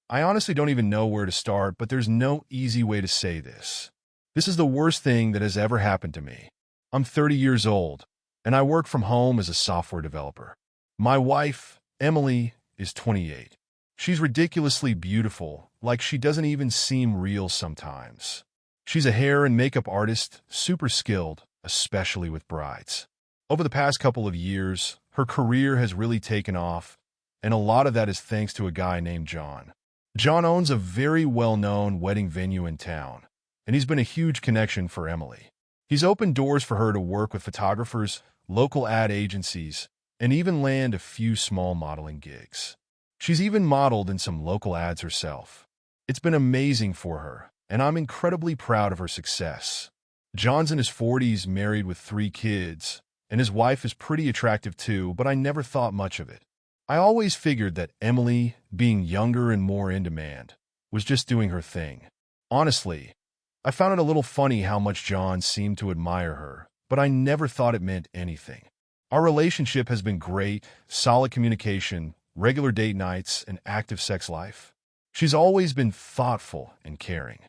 I honestly don't even know where to start, but there's no easy way to say this. This is the worst thing that has ever happened to me. I'm 30 years old, and I work from home as a software developer. My wife, Emily, is 28. She's ridiculously beautiful, like she doesn't even seem real sometimes. She's a hair and makeup artist, super skilled, especially with brides. Over the past couple of years, her career has really taken off, and a lot of that is thanks to a guy named John. John owns a very well-known wedding venue in town, and he's been a huge connection for Emily. He's opened doors for her to work with photographers, local ad agencies, and even land a few small modeling gigs. She's even modeled in some local ads herself. It's been amazing for her, and I'm incredibly proud of her success. John's in his 40s, married with 3 kids, and his wife is pretty attractive too, but I never thought much of it. I always figured that Emily, being younger and more in demand, was just doing her thing. Honestly, I found it a little funny how much John seemed to admire her, but I never thought it meant anything. Our relationship has been great, solid communication, regular date nights, and active sex life. She's always been thoughtful and caring.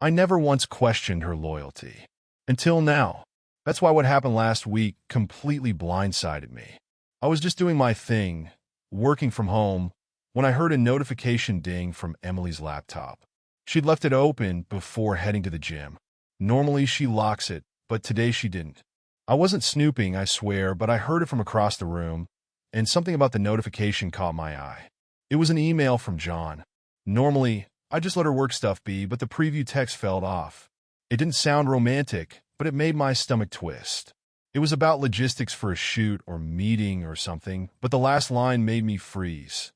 I never once questioned her loyalty. Until now. That's why what happened last week completely blindsided me. I was just doing my thing, working from home, when I heard a notification ding from Emily's laptop. She'd left it open before heading to the gym. Normally she locks it, but today she didn't. I wasn't snooping, I swear, but I heard it from across the room, and something about the notification caught my eye. It was an email from John. Normally, I just let her work stuff be, but the preview text felt off. It didn't sound romantic, but it made my stomach twist. It was about logistics for a shoot or meeting or something, but the last line made me freeze.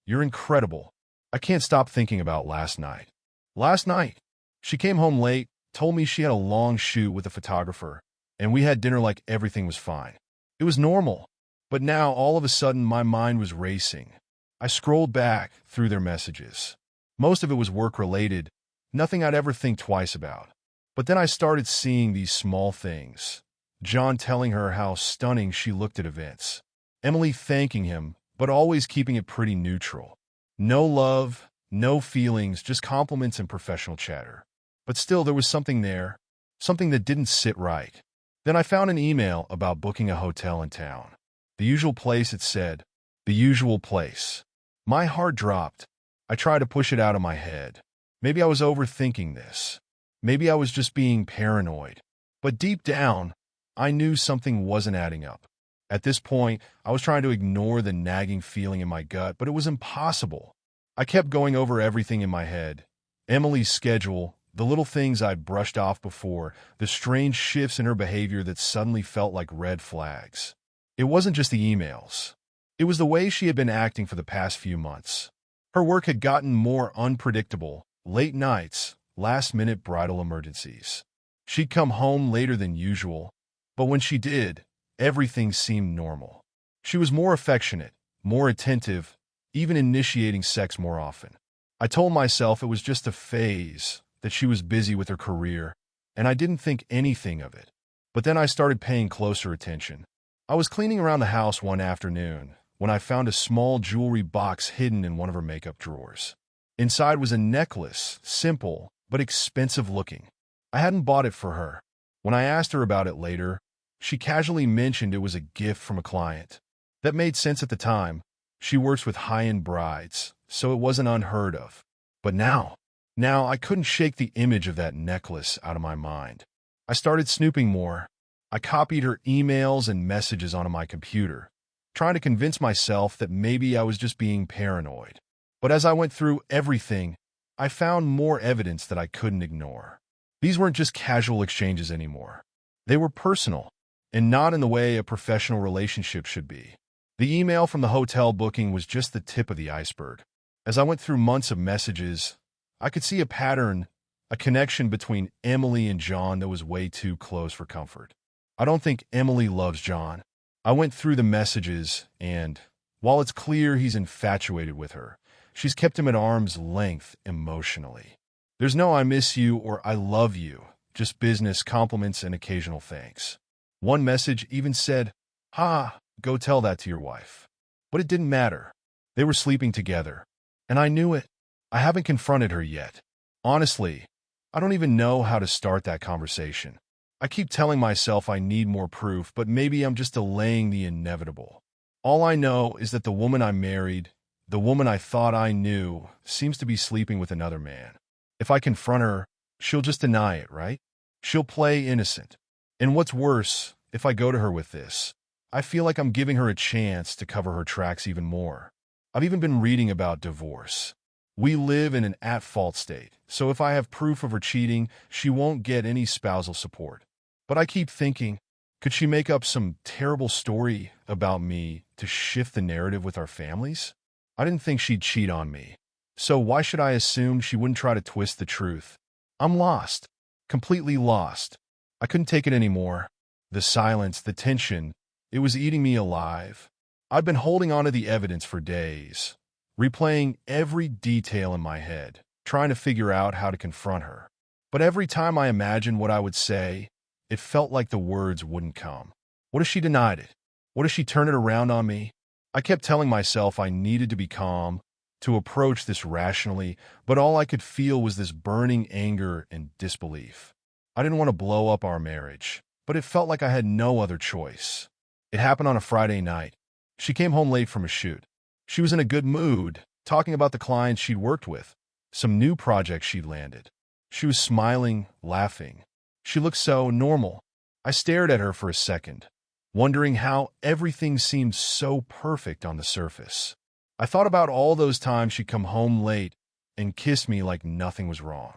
"You're incredible. I can't stop thinking about last night." Last night, she came home late, told me she had a long shoot with a photographer, and we had dinner like everything was fine. It was normal, but now all of a sudden my mind was racing. I scrolled back through their messages. Most of it was work-related, nothing I'd ever think twice about. But then I started seeing these small things. John telling her how stunning she looked at events. Emily thanking him, but always keeping it pretty neutral. No love, no feelings, just compliments and professional chatter. But still, there was something there, something that didn't sit right. Then I found an email about booking a hotel in town. The usual place, it said. The usual place. My heart dropped. I tried to push it out of my head. Maybe I was overthinking this. Maybe I was just being paranoid. But deep down, I knew something wasn't adding up. At this point, I was trying to ignore the nagging feeling in my gut, but it was impossible. I kept going over everything in my head. Emily's schedule, the little things I'd brushed off before, the strange shifts in her behavior that suddenly felt like red flags. It wasn't just the emails. It was the way she had been acting for the past few months. Her work had gotten more unpredictable, late nights, last-minute bridal emergencies. She'd come home later than usual, but when she did, everything seemed normal. She was more affectionate, more attentive, even initiating sex more often. I told myself it was just a phase, that she was busy with her career, and I didn't think anything of it. But then I started paying closer attention. I was cleaning around the house one afternoon when I found a small jewelry box hidden in one of her makeup drawers. Inside was a necklace, simple but expensive looking. I hadn't bought it for her. When I asked her about it later, she casually mentioned it was a gift from a client. That made sense at the time. She works with high-end brides, so it wasn't unheard of. But now I couldn't shake the image of that necklace out of my mind. I started snooping more. I copied her emails and messages onto my computer, trying to convince myself that maybe I was just being paranoid. But as I went through everything, I found more evidence that I couldn't ignore. These weren't just casual exchanges anymore. They were personal, and not in the way a professional relationship should be. The email from the hotel booking was just the tip of the iceberg. As I went through months of messages, I could see a pattern, a connection between Emily and John that was way too close for comfort. I don't think Emily loves John. I went through the messages, and while it's clear he's infatuated with her, she's kept him at arm's length emotionally. There's no "I miss you" or "I love you," just business, compliments, and occasional thanks. One message even said, "Ha, go tell that to your wife." But it didn't matter. They were sleeping together, and I knew it. I haven't confronted her yet. Honestly, I don't even know how to start that conversation. I keep telling myself I need more proof, but maybe I'm just delaying the inevitable. All I know is that the woman I married, the woman I thought I knew, seems to be sleeping with another man. If I confront her, she'll just deny it, right? She'll play innocent. And what's worse, if I go to her with this, I feel like I'm giving her a chance to cover her tracks even more. I've even been reading about divorce. We live in an at-fault state, so if I have proof of her cheating, she won't get any spousal support. But I keep thinking, could she make up some terrible story about me to shift the narrative with our families? I didn't think she'd cheat on me. So why should I assume she wouldn't try to twist the truth? I'm lost. Completely lost. I couldn't take it anymore. The silence, the tension, it was eating me alive. I'd been holding on to the evidence for days, replaying every detail in my head, trying to figure out how to confront her. But every time I imagined what I would say, it felt like the words wouldn't come. What if she denied it? What if she turned it around on me? I kept telling myself I needed to be calm, to approach this rationally, but all I could feel was this burning anger and disbelief. I didn't want to blow up our marriage, but it felt like I had no other choice. It happened on a Friday night. She came home late from a shoot. She was in a good mood, talking about the clients she'd worked with, some new projects she'd landed. She was smiling, laughing. She looked so normal. I stared at her for a second, wondering how everything seemed so perfect on the surface. I thought about all those times she'd come home late and kiss me like nothing was wrong.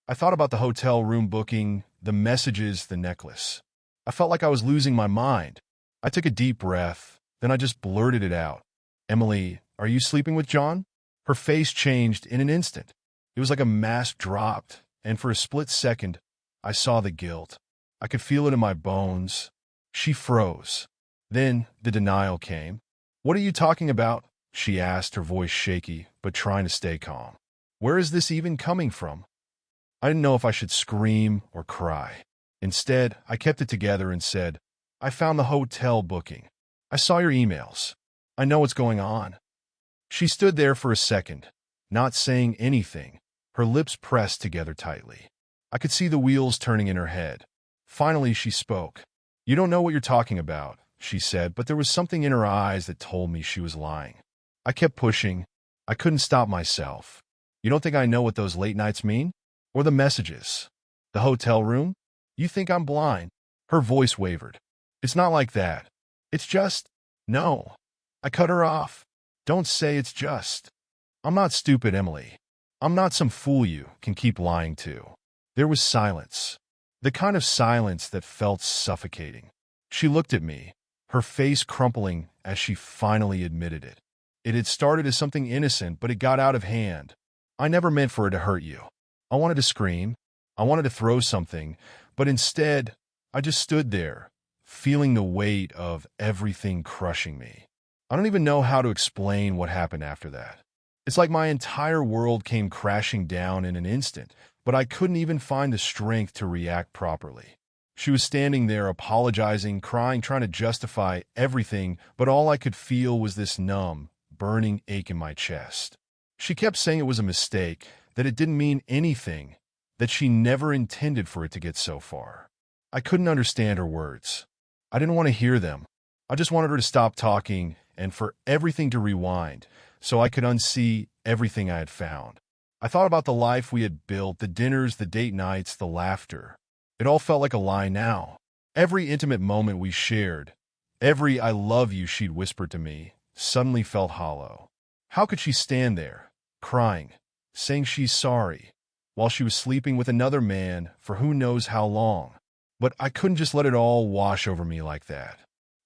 I thought about the hotel room booking, the messages, the necklace. I felt like I was losing my mind. I took a deep breath, then I just blurted it out. "Emily, are you sleeping with John?" Her face changed in an instant. It was like a mask dropped, and for a split second, I saw the guilt. I could feel it in my bones. She froze. Then the denial came. "What are you talking about?" she asked, her voice shaky, but trying to stay calm. "Where is this even coming from?" I didn't know if I should scream or cry. Instead, I kept it together and said, "I found the hotel booking. I saw your emails. I know what's going on." She stood there for a second, not saying anything, her lips pressed together tightly. I could see the wheels turning in her head. Finally, she spoke. "You don't know what you're talking about," she said, but there was something in her eyes that told me she was lying. I kept pushing. I couldn't stop myself. "You don't think I know what those late nights mean? Or the messages? The hotel room? You think I'm blind?" Her voice wavered. "It's not like that. It's just—" "No." I cut her off. "Don't say it's just. I'm not stupid, Emily. I'm not some fool you can keep lying to." There was silence. The kind of silence that felt suffocating. She looked at me, her face crumpling as she finally admitted it. It had started as something innocent, but it got out of hand. "I never meant for it to hurt you." I wanted to scream. I wanted to throw something, but instead, I just stood there, feeling the weight of everything crushing me. I don't even know how to explain what happened after that. It's like my entire world came crashing down in an instant, but I couldn't even find the strength to react properly. She was standing there apologizing, crying, trying to justify everything, but all I could feel was this numb, burning ache in my chest. She kept saying it was a mistake, that it didn't mean anything, that she never intended for it to get so far. I couldn't understand her words. I didn't want to hear them. I just wanted her to stop talking and for everything to rewind so I could unsee everything I had found. I thought about the life we had built, the dinners, the date nights, the laughter. It all felt like a lie now. Every intimate moment we shared, every "I love you" she'd whispered to me, suddenly felt hollow. How could she stand there, crying, saying she's sorry, while she was sleeping with another man for who knows how long? But I couldn't just let it all wash over me like that.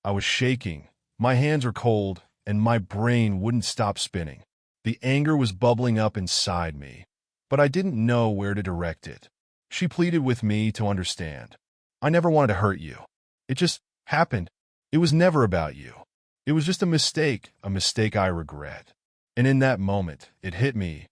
I was shaking, my hands were cold, and my brain wouldn't stop spinning. The anger was bubbling up inside me, but I didn't know where to direct it. She pleaded with me to understand. "I never wanted to hurt you. It just happened. It was never about you. It was just a mistake I regret." And in that moment, it hit me.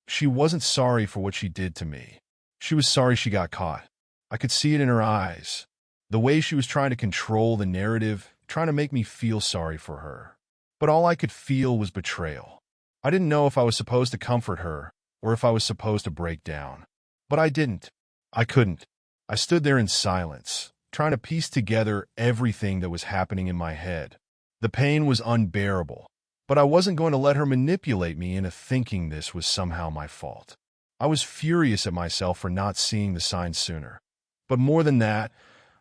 She wasn't sorry for what she did to me. She was sorry she got caught. I could see it in her eyes. The way she was trying to control the narrative, trying to make me feel sorry for her. But all I could feel was betrayal. I didn't know if I was supposed to comfort her or if I was supposed to break down. But I didn't. I couldn't. I stood there in silence, trying to piece together everything that was happening in my head. The pain was unbearable, but I wasn't going to let her manipulate me into thinking this was somehow my fault. I was furious at myself for not seeing the signs sooner. But more than that,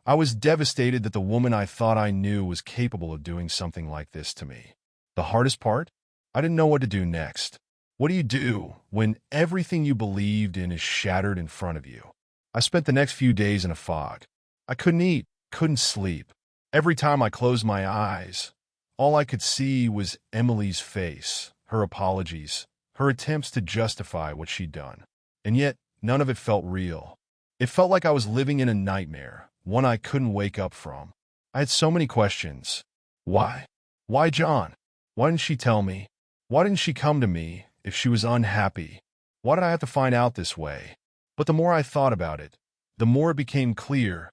I was devastated that the woman I thought I knew was capable of doing something like this to me. The hardest part? I didn't know what to do next. What do you do when everything you believed in is shattered in front of you? I spent the next few days in a fog. I couldn't eat, couldn't sleep. Every time I closed my eyes, all I could see was Emily's face, her apologies, her attempts to justify what she'd done. And yet, none of it felt real. It felt like I was living in a nightmare, one I couldn't wake up from. I had so many questions. Why? Why John? Why didn't she tell me? Why didn't she come to me if she was unhappy? Why did I have to find out this way? But the more I thought about it, the more it became clear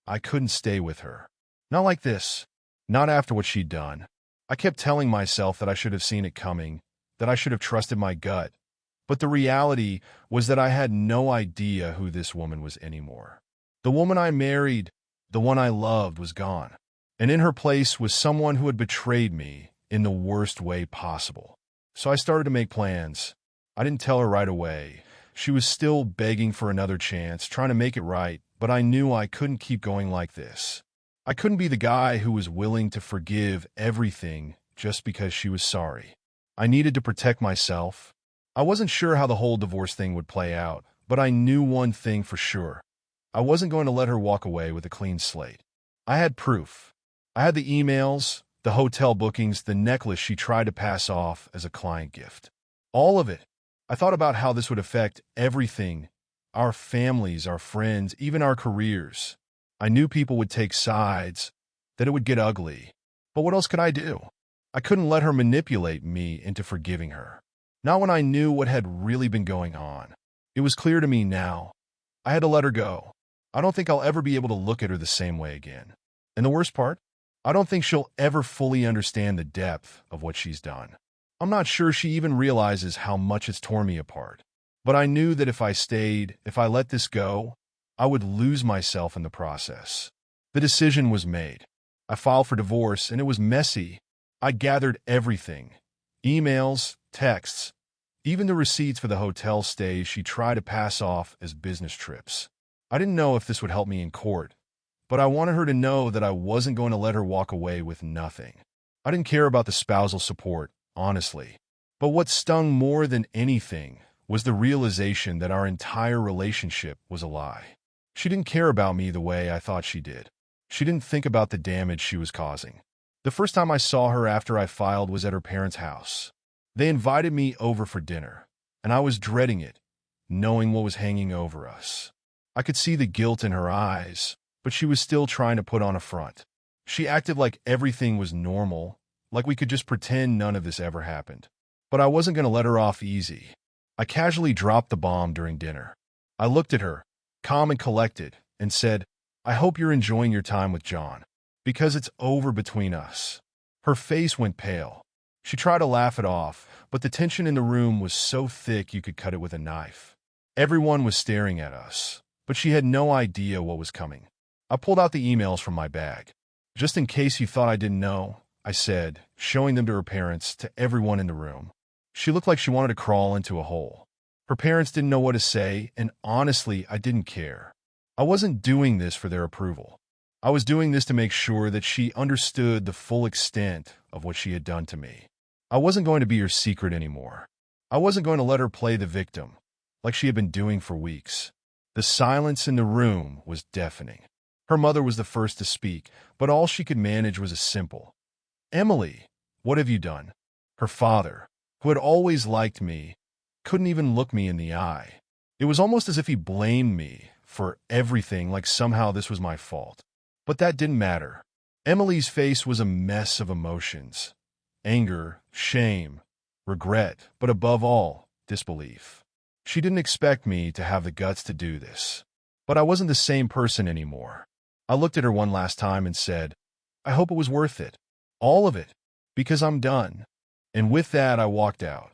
I couldn't stay with her. Not like this. Not after what she'd done. I kept telling myself that I should have seen it coming, that I should have trusted my gut. But the reality was that I had no idea who this woman was anymore. The woman I married, the one I loved, was gone. And in her place was someone who had betrayed me in the worst way possible. So I started to make plans. I didn't tell her right away. She was still begging for another chance, trying to make it right, but I knew I couldn't keep going like this. I couldn't be the guy who was willing to forgive everything just because she was sorry. I needed to protect myself. I wasn't sure how the whole divorce thing would play out, but I knew one thing for sure. I wasn't going to let her walk away with a clean slate. I had proof. I had the emails, the hotel bookings, the necklace she tried to pass off as a client gift. All of it. I thought about how this would affect everything, our families, our friends, even our careers. I knew people would take sides, that it would get ugly. But what else could I do? I couldn't let her manipulate me into forgiving her. Not when I knew what had really been going on. It was clear to me now. I had to let her go. I don't think I'll ever be able to look at her the same way again. And the worst part? I don't think she'll ever fully understand the depth of what she's done. I'm not sure she even realizes how much it's torn me apart. But I knew that if I stayed, if I let this go, I would lose myself in the process. The decision was made. I filed for divorce, and it was messy. I gathered everything. Emails, texts, even the receipts for the hotel stays she tried to pass off as business trips. I didn't know if this would help me in court, but I wanted her to know that I wasn't going to let her walk away with nothing. I didn't care about the spousal support, honestly. But what stung more than anything was the realization that our entire relationship was a lie. She didn't care about me the way I thought she did. She didn't think about the damage she was causing. The first time I saw her after I filed was at her parents' house. They invited me over for dinner, and I was dreading it, knowing what was hanging over us. I could see the guilt in her eyes, but she was still trying to put on a front. She acted like everything was normal, like we could just pretend none of this ever happened. But I wasn't going to let her off easy. I casually dropped the bomb during dinner. I looked at her, calm and collected, and said, "I hope you're enjoying your time with John, because it's over between us." Her face went pale. She tried to laugh it off, but the tension in the room was so thick you could cut it with a knife. Everyone was staring at us, but she had no idea what was coming. I pulled out the emails from my bag. "Just in case you thought I didn't know," I said, showing them to her parents, to everyone in the room. She looked like she wanted to crawl into a hole. Her parents didn't know what to say, and honestly, I didn't care. I wasn't doing this for their approval. I was doing this to make sure that she understood the full extent of what she had done to me. I wasn't going to be her secret anymore. I wasn't going to let her play the victim, like she had been doing for weeks. The silence in the room was deafening. Her mother was the first to speak, but all she could manage was a simple, "Emily, what have you done?" Her father, who had always liked me, couldn't even look me in the eye. It was almost as if he blamed me for everything, like somehow this was my fault. But that didn't matter. Emily's face was a mess of emotions. Anger, shame, regret, but above all, disbelief. She didn't expect me to have the guts to do this. But I wasn't the same person anymore. I looked at her one last time and said, "I hope it was worth it. All of it. Because I'm done." And with that, I walked out.